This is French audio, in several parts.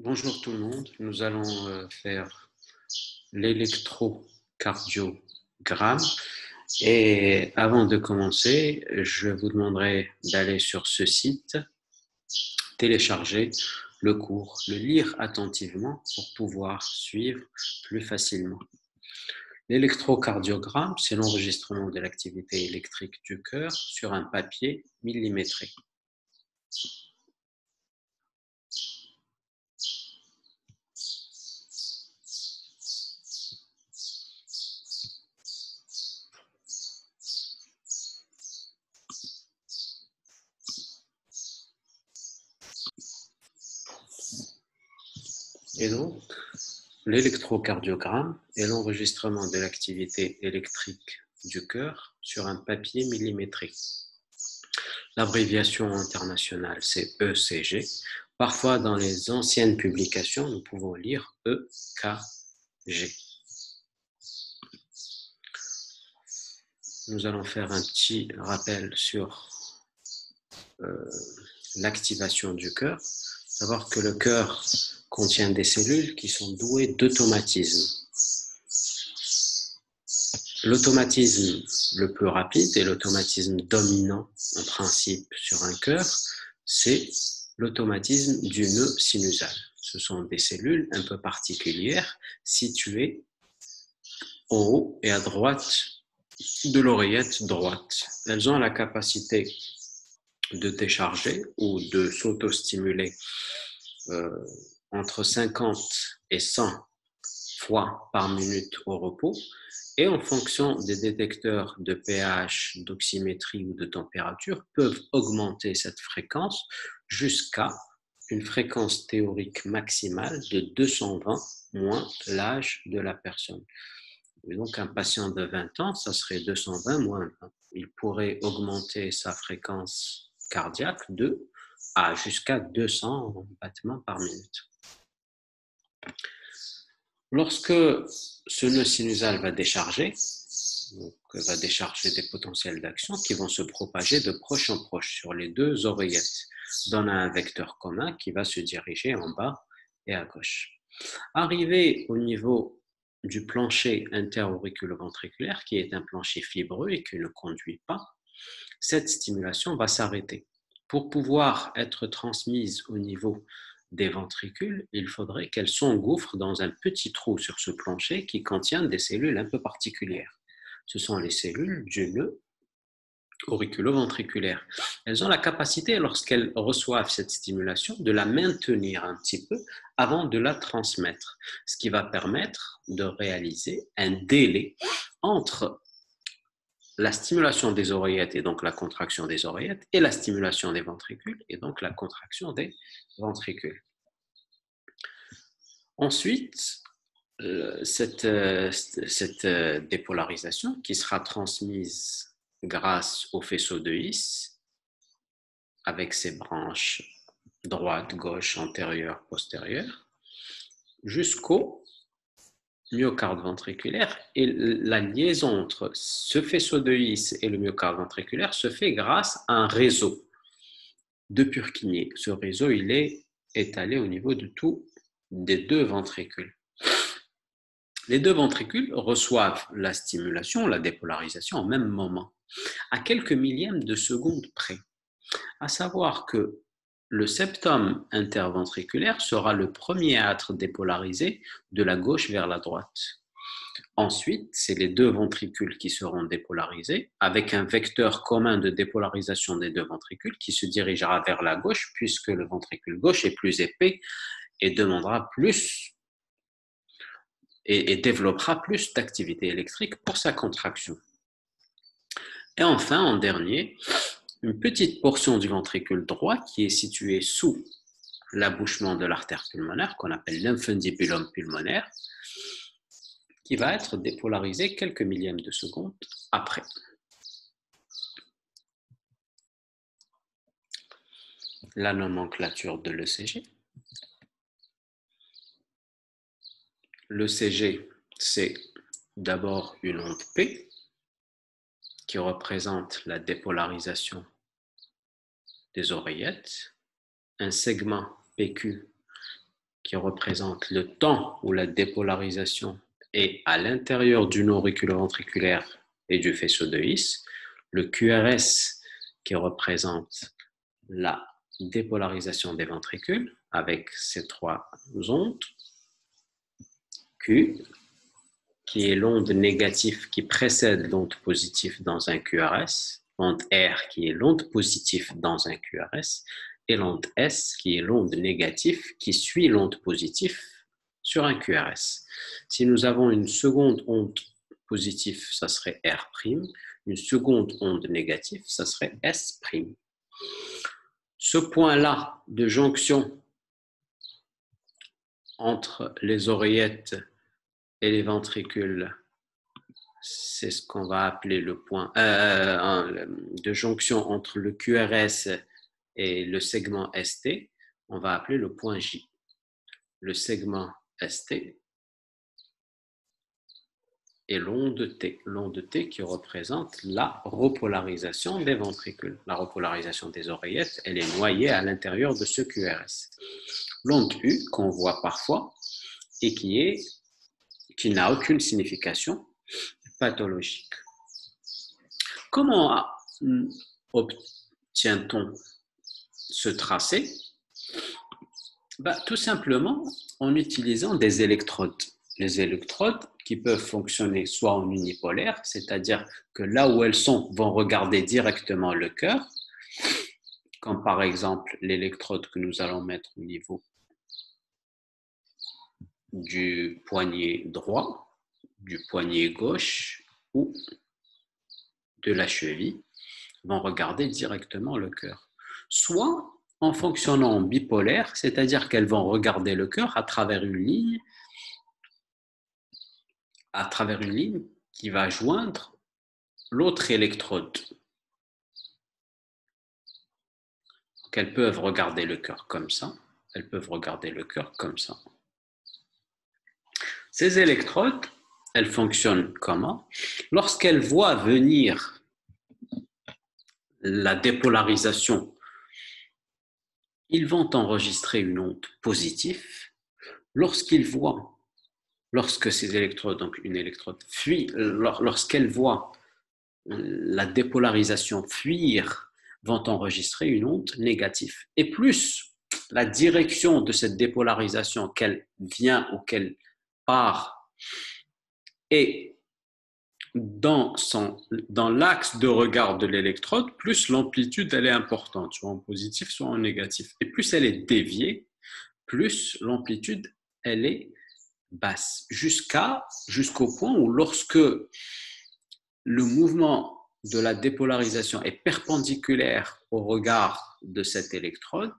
Bonjour tout le monde, nous allons faire l'électrocardiogramme et avant de commencer, je vous demanderai d'aller sur ce site, télécharger le cours, le lire attentivement pour pouvoir suivre plus facilement. L'électrocardiogramme, c'est l'enregistrement de l'activité électrique du cœur sur un papier millimétré. Et donc, l'électrocardiogramme est l'enregistrement de l'activité électrique du cœur sur un papier millimétré. L'abréviation internationale, c'est ECG. Parfois, dans les anciennes publications, nous pouvons lire EKG. Nous allons faire un petit rappel sur l'activation du cœur. Savoir que le cœur contient des cellules qui sont douées d'automatisme. L'automatisme le plus rapide et l'automatisme dominant en principe sur un cœur, c'est l'automatisme du nœud sinusal. Ce sont des cellules un peu particulières situées en haut et à droite de l'oreillette droite. Elles ont la capacité de décharger ou de s'auto-stimuler entre 50 et 100 fois par minute au repos. Et en fonction des détecteurs de pH, d'oxymétrie ou de température, peuvent augmenter cette fréquence jusqu'à une fréquence théorique maximale de 220 moins l'âge de la personne. Et donc, un patient de 20 ans, ça serait 220 moins 20. Il pourrait augmenter sa fréquence cardiaque jusqu'à 200 battements par minute. Lorsque ce nœud sinusal va décharger, va décharger des potentiels d'action qui vont se propager de proche en proche sur les deux oreillettes, donnant un vecteur commun qui va se diriger en bas et à gauche. Arrivé au niveau du plancher interauriculo-ventriculaire, qui est un plancher fibreux et qui ne conduit pas, cette stimulation va s'arrêter. Pour pouvoir être transmise au niveau des ventricules, il faudrait qu'elle s'engouffre dans un petit trou sur ce plancher qui contient des cellules un peu particulières. Ce sont les cellules du nœud auriculo-ventriculaire. Elles ont la capacité, lorsqu'elles reçoivent cette stimulation, de la maintenir un petit peu avant de la transmettre, ce qui va permettre de réaliser un délai entre la stimulation des oreillettes et donc la contraction des oreillettes et la stimulation des ventricules et donc la contraction des ventricules. Ensuite, cette dépolarisation qui sera transmise grâce au faisceau de His avec ses branches droite, gauche, antérieure, postérieure jusqu'au myocarde ventriculaire, et la liaison entre ce faisceau de His et le myocarde ventriculaire se fait grâce à un réseau de Purkinje. Ce réseau, il est étalé au niveau de tous des deux ventricules. Les deux ventricules reçoivent la stimulation, la dépolarisation au même moment, à quelques millièmes de seconde près. À savoir que le septum interventriculaire sera le premier à être dépolarisé de la gauche vers la droite. Ensuite, c'est les deux ventricules qui seront dépolarisés avec un vecteur commun de dépolarisation des deux ventricules qui se dirigera vers la gauche puisque le ventricule gauche est plus épais et demandera plus et développera plus d'activité électrique pour sa contraction. Et enfin, en dernier, une petite portion du ventricule droit qui est située sous l'abouchement de l'artère pulmonaire, qu'on appelle l'infundibulum pulmonaire, qui va être dépolarisé quelques millièmes de seconde après. La nomenclature de l'ECG. L'ECG, c'est d'abord une onde P qui représente la dépolarisation des oreillettes, un segment PQ qui représente le temps où la dépolarisation est à l'intérieur du nœud auriculo-ventriculaire et du faisceau de His, le QRS qui représente la dépolarisation des ventricules avec ces trois ondes, Q, qui est l'onde négative qui précède l'onde positive dans un QRS, l'onde R qui est l'onde positive dans un QRS, et l'onde S qui est l'onde négative qui suit l'onde positive sur un QRS. Si nous avons une seconde onde positive, ça serait R', une seconde onde négative, ça serait S'. Ce point-là de jonction entre les oreillettes et les ventricules, c'est ce qu'on va appeler le point de jonction entre le QRS et le segment ST, on va appeler le point J. Le segment ST et l'onde T qui représente la repolarisation des ventricules. La repolarisation des oreillettes, elle est noyée à l'intérieur de ce QRS. L'onde U qu'on voit parfois et qui n'a aucune signification pathologique. Comment obtient-on ce tracé? Tout simplement en utilisant des électrodes. Les électrodes qui peuvent fonctionner soit en unipolaire, c'est-à-dire que là où elles sont vont regarder directement le cœur, comme par exemple l'électrode que nous allons mettre au niveau du poignet droit, du poignet gauche ou de la cheville, vont regarder directement le cœur. Soit en fonctionnant en bipolaire, c'est-à-dire qu'elles vont regarder le cœur à travers une ligne qui va joindre l'autre électrode. Donc, elles peuvent regarder le cœur comme ça, elles peuvent regarder le cœur comme ça. Ces électrodes, elles fonctionnent comment? Lorsqu'elles voient venir la dépolarisation, ils vont enregistrer une onde positive. Lorsque ces électrodes, donc une électrode fuit, lorsqu'elles voient la dépolarisation fuir, vont enregistrer une onde négative. Et plus la direction de cette dépolarisation, qu'elle vient ou qu'elle part, est dans l'axe de regard de l'électrode, plus l'amplitude elle est importante, soit en positif, soit en négatif. Et plus elle est déviée, plus l'amplitude elle est basse, jusqu'au point où lorsque le mouvement de la dépolarisation est perpendiculaire au regard de cette électrode,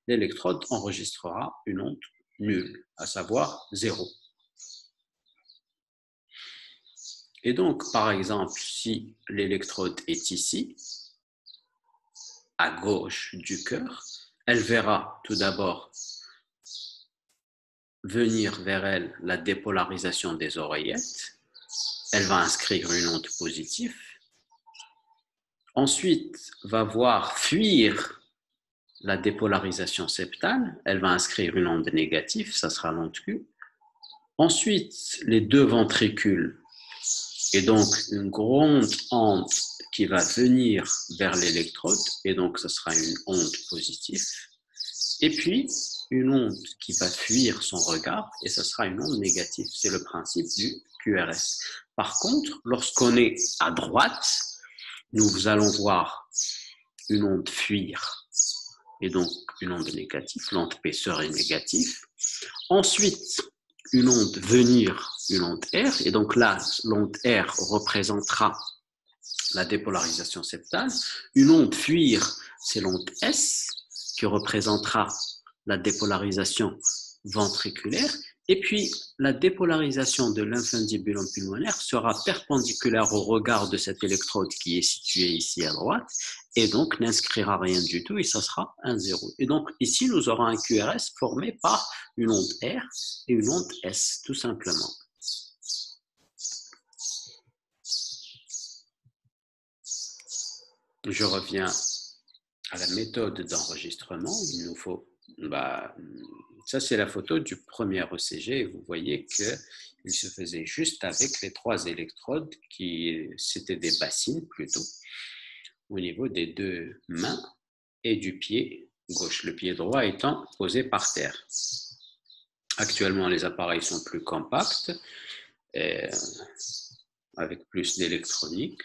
l'électrode enregistrera une onde nulle, à savoir 0. Et donc, par exemple, si l'électrode est ici, à gauche du cœur, elle verra tout d'abord venir vers elle la dépolarisation des oreillettes. Elle va inscrire une onde positive. Ensuite, va voir fuir la dépolarisation septale. Elle va inscrire une onde négative, ça sera l'onde Q. Ensuite, les deux ventricules, et donc une grande onde qui va venir vers l'électrode, et donc ce sera une onde positive. Et puis, une onde qui va fuir son regard, et ce sera une onde négative. C'est le principe du QRS. Par contre, lorsqu'on est à droite, nous allons voir une onde fuir, et donc une onde négative, l'onde P serait négative. Ensuite, une onde venir, une onde R, et donc là, l'onde R représentera la dépolarisation septale. Une onde fuir, c'est l'onde S, qui représentera la dépolarisation ventriculaire. Et puis, la dépolarisation de l'infundibulum pulmonaire sera perpendiculaire au regard de cette électrode qui est située ici à droite, et donc n'inscrira rien du tout, et ça sera un 0. Et donc, ici, nous aurons un QRS formé par une onde R et une onde S, tout simplement. Je reviens à la méthode d'enregistrement, il nous faut, ça c'est la photo du premier ECG, et vous voyez qu'il se faisait juste avec les 3 électrodes, c'était des bassines plutôt, au niveau des 2 mains et du pied gauche, le pied droit étant posé par terre. Actuellement, les appareils sont plus compacts, avec plus d'électronique.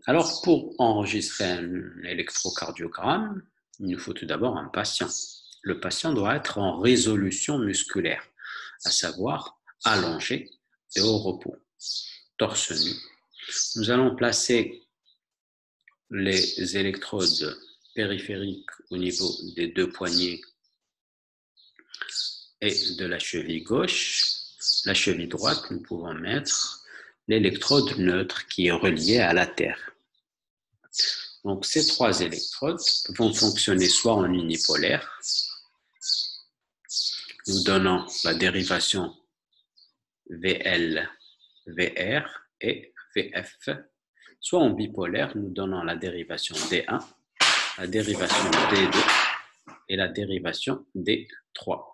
Alors, pour enregistrer un électrocardiogramme, il nous faut tout d'abord un patient. Le patient doit être en résolution musculaire, à savoir allongé et au repos, torse nu. Nous allons placer les électrodes périphériques au niveau des 2 poignets et de la cheville gauche. La cheville droite, nous pouvons mettre l'électrode neutre qui est reliée à la terre. Donc, ces 3 électrodes vont fonctionner soit en unipolaire, nous donnant la dérivation VL, VR et VF, soit en bipolaire, nous donnant la dérivation D1, la dérivation D2 et la dérivation D3.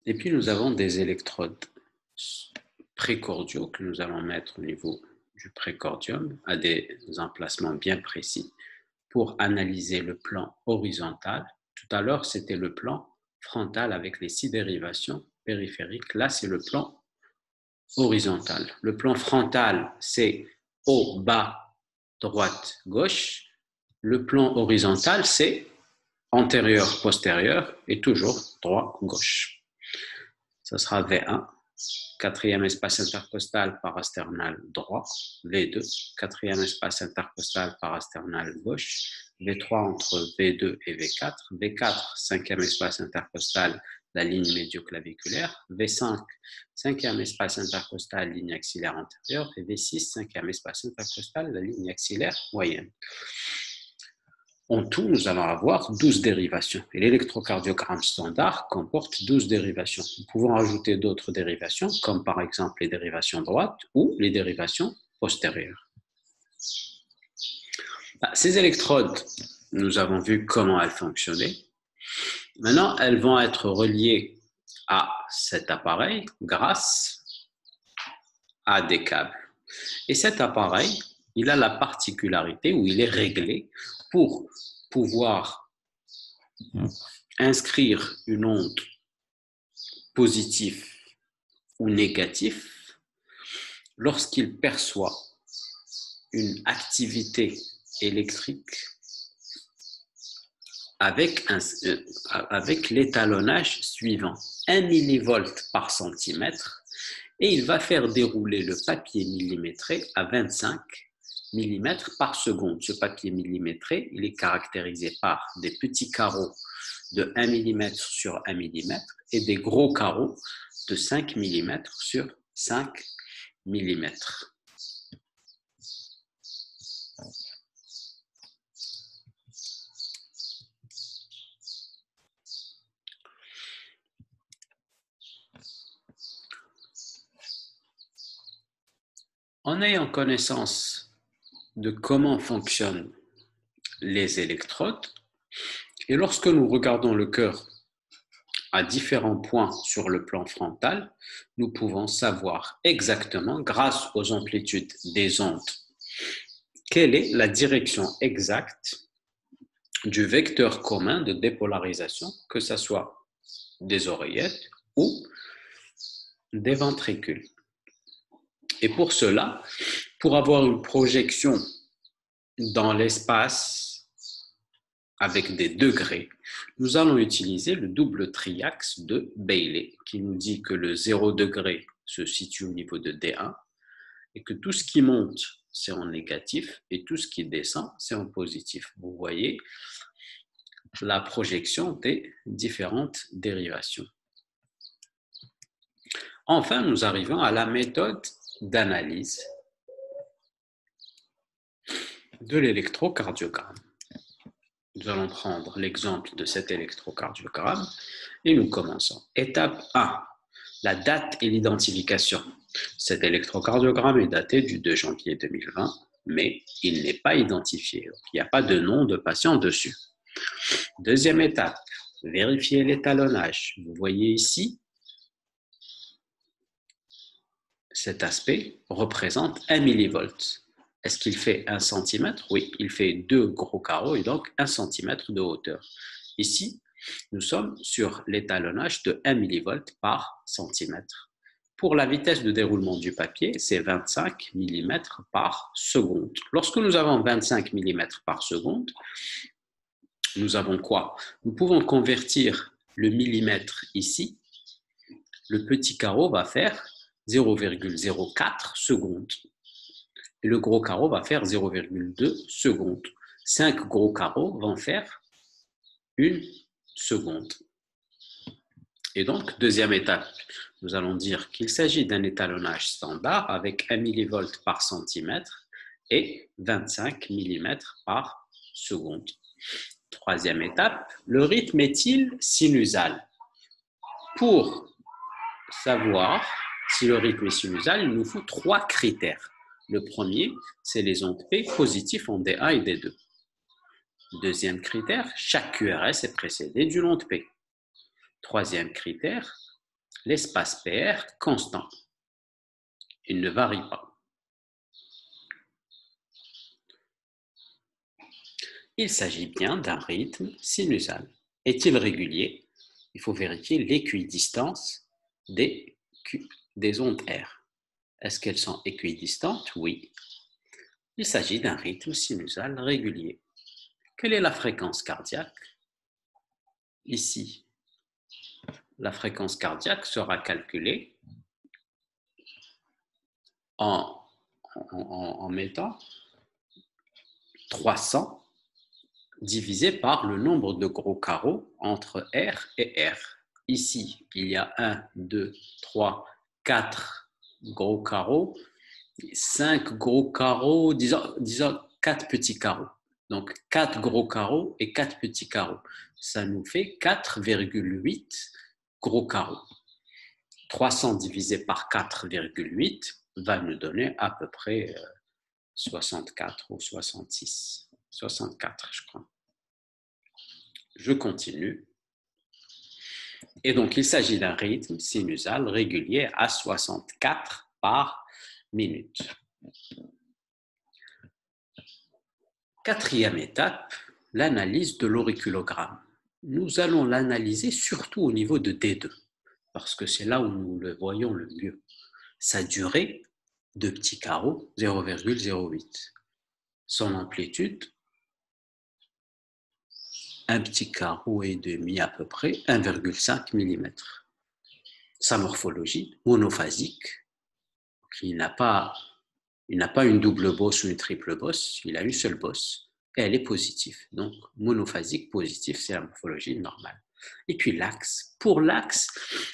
Et puis, nous avons des électrodes précordiaux que nous allons mettre au niveau du précordium à des emplacements bien précis pour analyser le plan horizontal. Tout à l'heure, c'était le plan frontal avec les 6 dérivations périphériques. Là, c'est le plan horizontal. Le plan frontal, c'est haut, bas, droite, gauche. Le plan horizontal, c'est antérieur, postérieur et toujours droit, gauche. Ça sera V1, 4e espace intercostal parasternal droit, V2, 4e espace intercostal parasternal gauche, V3 entre V2 et V4, V4, 5e espace intercostal, la ligne médioclaviculaire, V5, 5e espace intercostal, ligne axillaire antérieure, et V6, 5e espace intercostal, la ligne axillaire moyenne. En tout, nous allons avoir 12 dérivations. Et l'électrocardiogramme standard comporte 12 dérivations. Nous pouvons ajouter d'autres dérivations, comme par exemple les dérivations droites ou les dérivations postérieures. Ces électrodes, nous avons vu comment elles fonctionnaient. Maintenant, elles vont être reliées à cet appareil grâce à des câbles. Et cet appareil, il a la particularité où il est réglé pour pouvoir inscrire une onde positive ou négative lorsqu'il perçoit une activité électrique avec l'étalonnage suivant, 1 millivolt par centimètre, et il va faire dérouler le papier millimétré à 25 mm par seconde. Ce papier millimétré, il est caractérisé par des petits carreaux de 1 mm sur 1 mm et des gros carreaux de 5 mm sur 5 mm. En ayant connaissance de comment fonctionnent les électrodes, et lorsque nous regardons le cœur à différents points sur le plan frontal, nous pouvons savoir exactement, grâce aux amplitudes des ondes, quelle est la direction exacte du vecteur commun de dépolarisation, que ce soit des oreillettes ou des ventricules. Et pour cela, pour avoir une projection dans l'espace avec des degrés, nous allons utiliser le double triaxe de Bailey qui nous dit que le 0 degré se situe au niveau de D1 et que tout ce qui monte, c'est en négatif et tout ce qui descend, c'est en positif. Vous voyez la projection des différentes dérivations. Enfin, nous arrivons à la méthode d'analyse de l'électrocardiogramme. Nous allons prendre l'exemple de cet électrocardiogramme et nous commençons. Étape 1, la date et l'identification. Cet électrocardiogramme est daté du 2 janvier 2020, mais il n'est pas identifié. Il n'y a pas de nom de patient dessus. Deuxième étape, vérifier l'étalonnage. Vous voyez ici, cet aspect représente 1 millivolt. Est-ce qu'il fait 1 cm? Oui, il fait 2 gros carreaux et donc 1 cm de hauteur. Ici, nous sommes sur l'étalonnage de 1 millivolt par centimètre. Pour la vitesse de déroulement du papier, c'est 25 mm par seconde. Lorsque nous avons 25 mm par seconde, nous avons quoi? Nous pouvons convertir le millimètre ici. Le petit carreau va faire 0,04 secondes. Et le gros carreau va faire 0,2 secondes. 5 gros carreaux vont faire 1 seconde. Et donc, deuxième étape, nous allons dire qu'il s'agit d'un étalonnage standard avec 1 millivolt par centimètre et 25 mm par seconde. Troisième étape, le rythme est-il sinusal? Pour savoir si le rythme est sinusal, il nous faut 3 critères. Le premier, c'est les ondes P positifs en D1 et D2. Deuxième critère, chaque QRS est précédé d'une onde P. Troisième critère, l'espace PR constant. Il ne varie pas. Il s'agit bien d'un rythme sinusal. Est-il régulier? Il faut vérifier l'équidistance des ondes R. Est-ce qu'elles sont équidistantes? Oui. Il s'agit d'un rythme sinusal régulier. Quelle est la fréquence cardiaque? Ici, la fréquence cardiaque sera calculée en mettant 300 divisé par le nombre de gros carreaux entre R et R. Ici, il y a 1, 2, 3, 4 gros carreaux, 5 gros carreaux, disons 4 petits carreaux. Donc, 4 gros carreaux et 4 petits carreaux. Ça nous fait 4,8 gros carreaux. 300 divisé par 4,8 va nous donner à peu près 64 ou 66. 64, je crois. Je continue. Et donc, il s'agit d'un rythme sinusal régulier à 64 par minute. Quatrième étape, l'analyse de l'auriculogramme. Nous allons l'analyser surtout au niveau de D2, parce que c'est là où nous le voyons le mieux. Sa durée, 2 petits carreaux, 0,08. Son amplitude, 1 petit carreau et demi à peu près, 1,5 mm. Sa morphologie, monophasique, il n'a pas une double bosse ou une triple bosse, il a une seule bosse et elle est positive. Donc, monophasique, positif, c'est la morphologie normale. Et puis l'axe. Pour l'axe,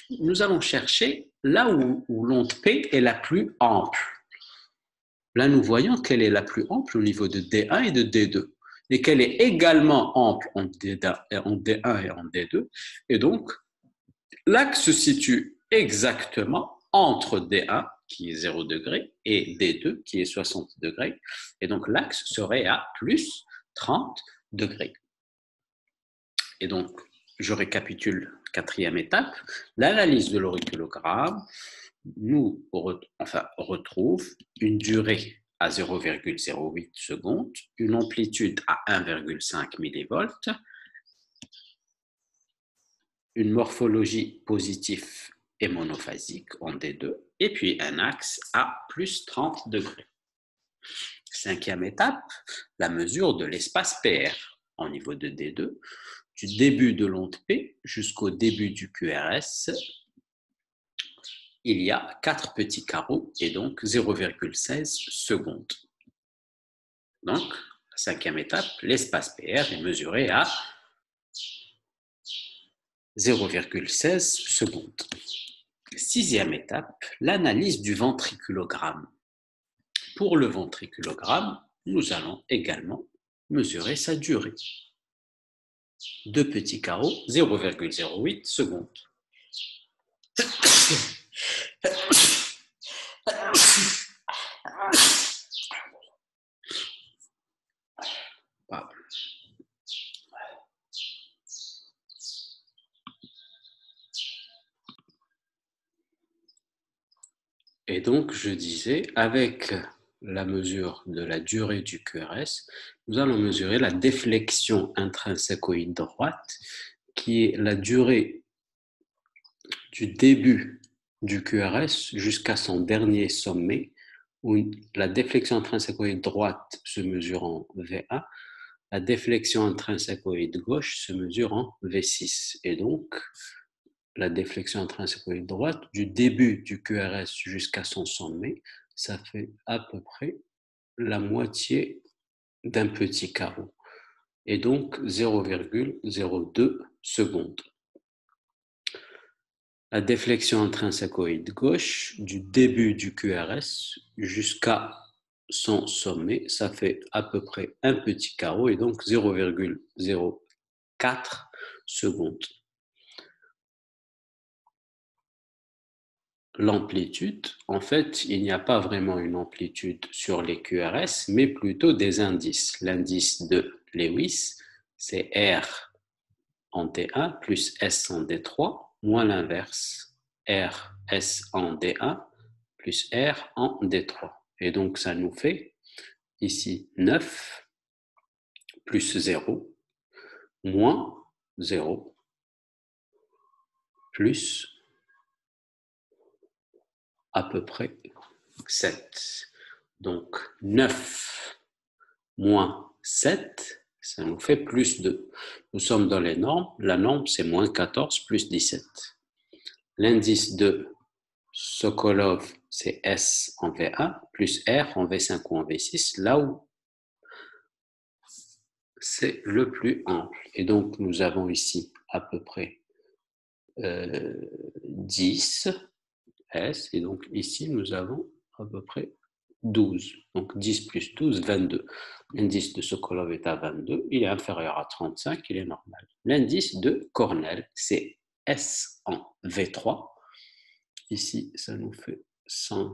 nous allons chercher là où l'onde P est la plus ample. Là, nous voyons qu'elle est la plus ample au niveau de D1 et de D2. Et qu'elle est également ample en D1 et en D2. Et donc, l'axe se situe exactement entre D1, qui est 0 degré, et D2, qui est 60 degrés. Et donc, l'axe serait à plus 30 degrés. Et donc, je récapitule, quatrième étape, l'analyse de l'auriculogramme nous retrouve une durée à 0,08 secondes, une amplitude à 1,5 millivolts, une morphologie positive et monophasique en D2, et puis un axe à plus 30 degrés. Cinquième étape, la mesure de l'espace PR au niveau de D2, du début de l'onde P jusqu'au début du QRS. Il y a 4 petits carreaux et donc 0,16 secondes. Donc, la cinquième étape, l'espace PR est mesuré à 0,16 secondes. Sixième étape, l'analyse du ventriculogramme. Pour le ventriculogramme, nous allons également mesurer sa durée. 2 petits carreaux, 0,08 secondes. Et donc, je disais, avec la mesure de la durée du QRS, nous allons mesurer la déflexion intrinsècoïde droite, qui est la durée du début du QRS jusqu'à son dernier sommet, où la déflexion intrinsècoïde droite se mesure en VA, la déflexion intrinsècoïde gauche se mesure en V6. Et donc, la déflexion intrinsècoïde droite, du début du QRS jusqu'à son sommet, ça fait à peu près la moitié d'un petit carreau. Et donc 0,02 secondes. La déflexion intrinsècoïde gauche, du début du QRS jusqu'à son sommet, ça fait à peu près un petit carreau et donc 0,04 secondes. L'amplitude, en fait, il n'y a pas vraiment une amplitude sur les QRS, mais plutôt des indices. L'indice de Lewis, c'est R en D1 plus S en D3, moins l'inverse, R, S en D1 plus R en D3. Et donc, ça nous fait ici 9 plus 0, moins 0, plus à peu près 7. Donc, 9 moins 7, ça nous fait plus 2. Nous sommes dans les normes. La norme, c'est moins 14 plus 17. L'indice de Sokolov, c'est S en V1 plus R en V5 ou en V6, là où c'est le plus ample. Et donc, nous avons ici à peu près 10 S, et donc ici, nous avons à peu près 12. Donc 10 plus 12, 22. L'indice de Sokolov est à 22, il est inférieur à 35, il est normal. L'indice de Cornell, c'est S en V3. Ici, ça nous fait 5,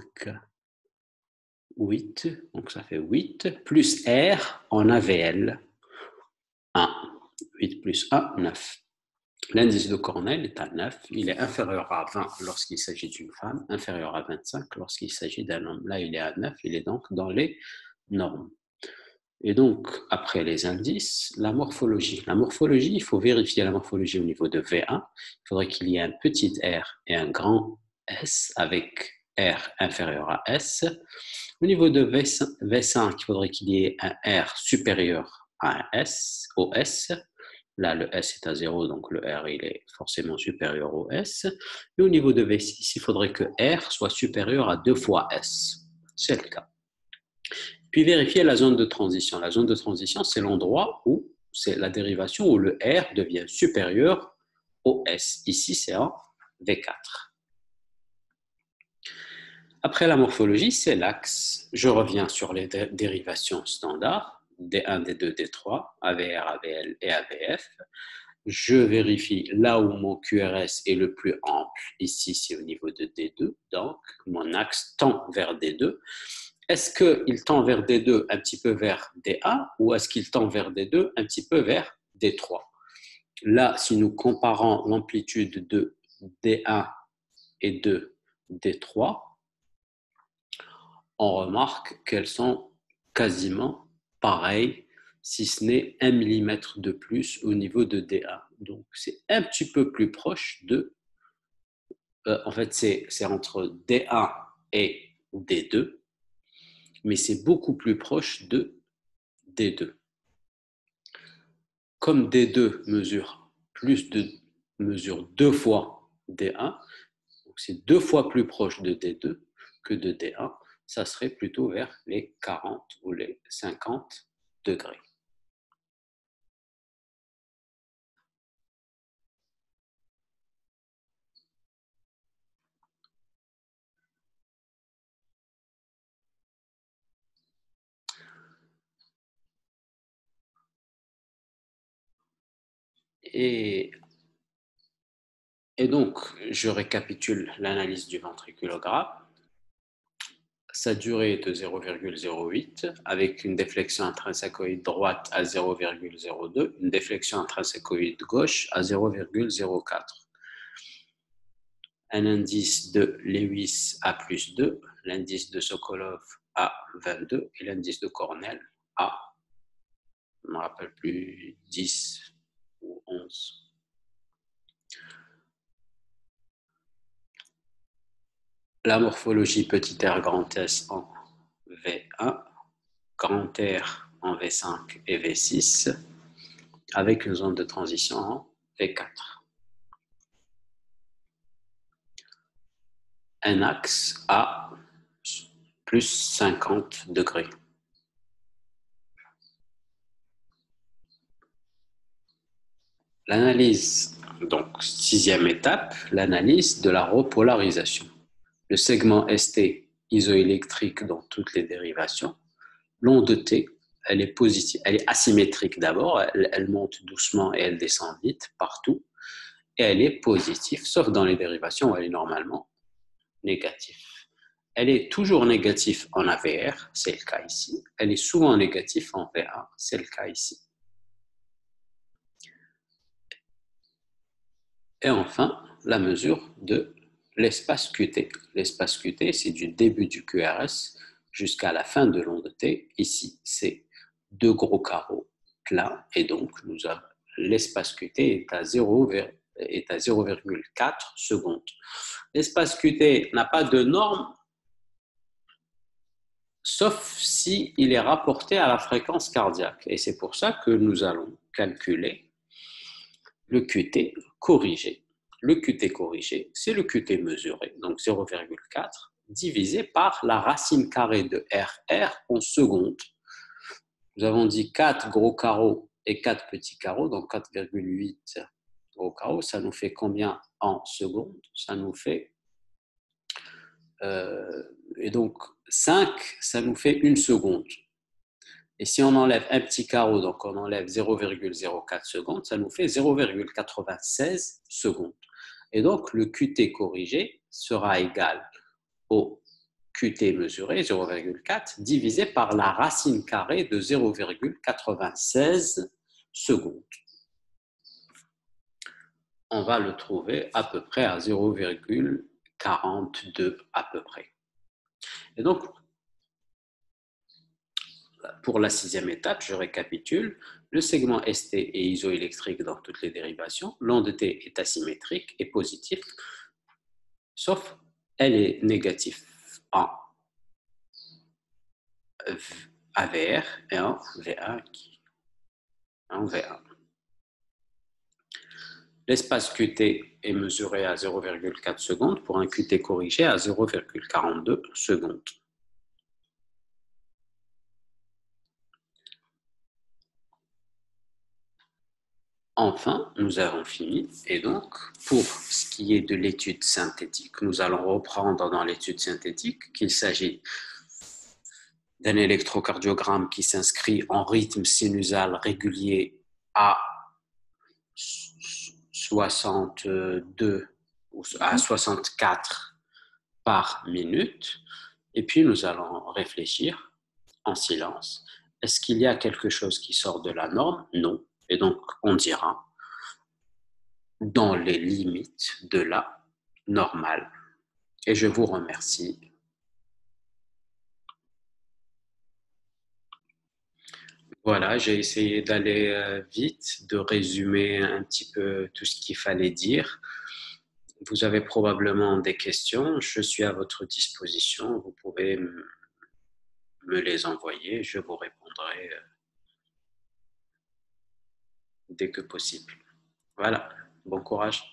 8, donc ça fait 8, plus R en AVL, 1. 8 plus 1, 9. L'indice de Cornell est à 9, il est inférieur à 20 lorsqu'il s'agit d'une femme, inférieur à 25 lorsqu'il s'agit d'un homme. Là, il est à 9, il est donc dans les normes. Et donc, après les indices, la morphologie. La morphologie, il faut vérifier la morphologie au niveau de V1. Il faudrait qu'il y ait un petit r et un grand S avec R inférieur à S. Au niveau de V5, il faudrait qu'il y ait un R supérieur à un S, au S. Là, le S est à 0, donc le R il est forcément supérieur au S. Et au niveau de V6, il faudrait que R soit supérieur à 2 fois S. C'est le cas. Puis vérifier la zone de transition. La zone de transition, c'est l'endroit où, c'est la dérivation où le R devient supérieur au S. Ici, c'est en V4. Après la morphologie, c'est l'axe. Je reviens sur les dérivations standards, D1, D2, D3, AVR, AVL et AVF. Je vérifie là où mon QRS est le plus ample. Ici, c'est au niveau de D2. Donc, mon axe tend vers D2. Est-ce qu'il tend vers D2 un petit peu vers D1 ou est-ce qu'il tend vers D2 un petit peu vers D3? Là, si nous comparons l'amplitude de D1 et de D3, on remarque qu'elles sont quasiment pareilles, si ce n'est 1 mm de plus au niveau de D1. Donc, c'est un petit peu plus proche de... en fait, c'est entre D1 et D2, mais c'est beaucoup plus proche de D2. Comme D2 mesure 2 fois D1, donc c'est 2 fois plus proche de D2 que de D1, ça serait plutôt vers les 40 ou les 50 degrés. Et, et donc, je récapitule l'analyse du ventriculogramme. sa durée est de 0,08 avec une déflexion intrinsècoïde droite à 0,02, une déflexion intrinsècoïde gauche à 0,04. Un indice de Lewis à plus 2, l'indice de Sokolov à 22 et l'indice de Cornell à, je ne me rappelle plus, 10 ou 11. La morphologie petit r grand S en V1, grand R en V5 et V6, avec une zone de transition en V4. Un axe à plus 50 degrés. L'analyse, donc sixième étape, l'analyse de la repolarisation. Le segment ST isoélectrique dans toutes les dérivations. L'onde T, elle est positive, elle est asymétrique d'abord, elle monte doucement et elle descend vite partout, et elle est positive, sauf dans les dérivations où elle est normalement négative. Elle est toujours négative en AVR, c'est le cas ici. Elle est souvent négative en VA, c'est le cas ici. Et enfin, la mesure de l'espace QT. L'espace QT, c'est du début du QRS jusqu'à la fin de l'onde T. Ici, c'est deux gros carreaux pleins, et donc l'espace QT est à 0,4 secondes. L'espace QT n'a pas de norme, sauf si il est rapporté à la fréquence cardiaque. Et c'est pour ça que nous allons calculer le QT corrigé. Le QT corrigé, c'est le QT mesuré, donc 0,4, divisé par la racine carrée de RR en secondes. Nous avons dit 4 gros carreaux et 4 petits carreaux, donc 4,8 gros carreaux. Ça nous fait combien en secondes? Ça nous fait... et donc 5, ça nous fait une seconde. Et si on enlève un petit carreau, donc on enlève 0,04 secondes, ça nous fait 0,96 secondes. Et donc, le QT corrigé sera égal au QT mesuré, 0,4, divisé par la racine carrée de 0,96 secondes. On va le trouver à peu près à 0,42 à peu près. Et donc, pour la sixième étape, je récapitule. Le segment ST est isoélectrique dans toutes les dérivations. L'onde T est asymétrique et positive, sauf elle est négative en AVR et en VA. L'espace QT est mesuré à 0,4 secondes pour un QT corrigé à 0,42 secondes. Enfin, nous avons fini. Et donc, pour ce qui est de l'étude synthétique, nous allons reprendre dans l'étude synthétique qu'il s'agit d'un électrocardiogramme qui s'inscrit en rythme sinusal régulier à 62 ou à 64 par minute. Et puis, nous allons réfléchir en silence. Est-ce qu'il y a quelque chose qui sort de la norme? Non. Et donc, on dira dans les limites de la normale. Et je vous remercie. Voilà, j'ai essayé d'aller vite, de résumer un petit peu tout ce qu'il fallait dire. Vous avez probablement des questions, je suis à votre disposition. Vous pouvez me les envoyer, je vous répondrai dès que possible. Voilà, bon courage.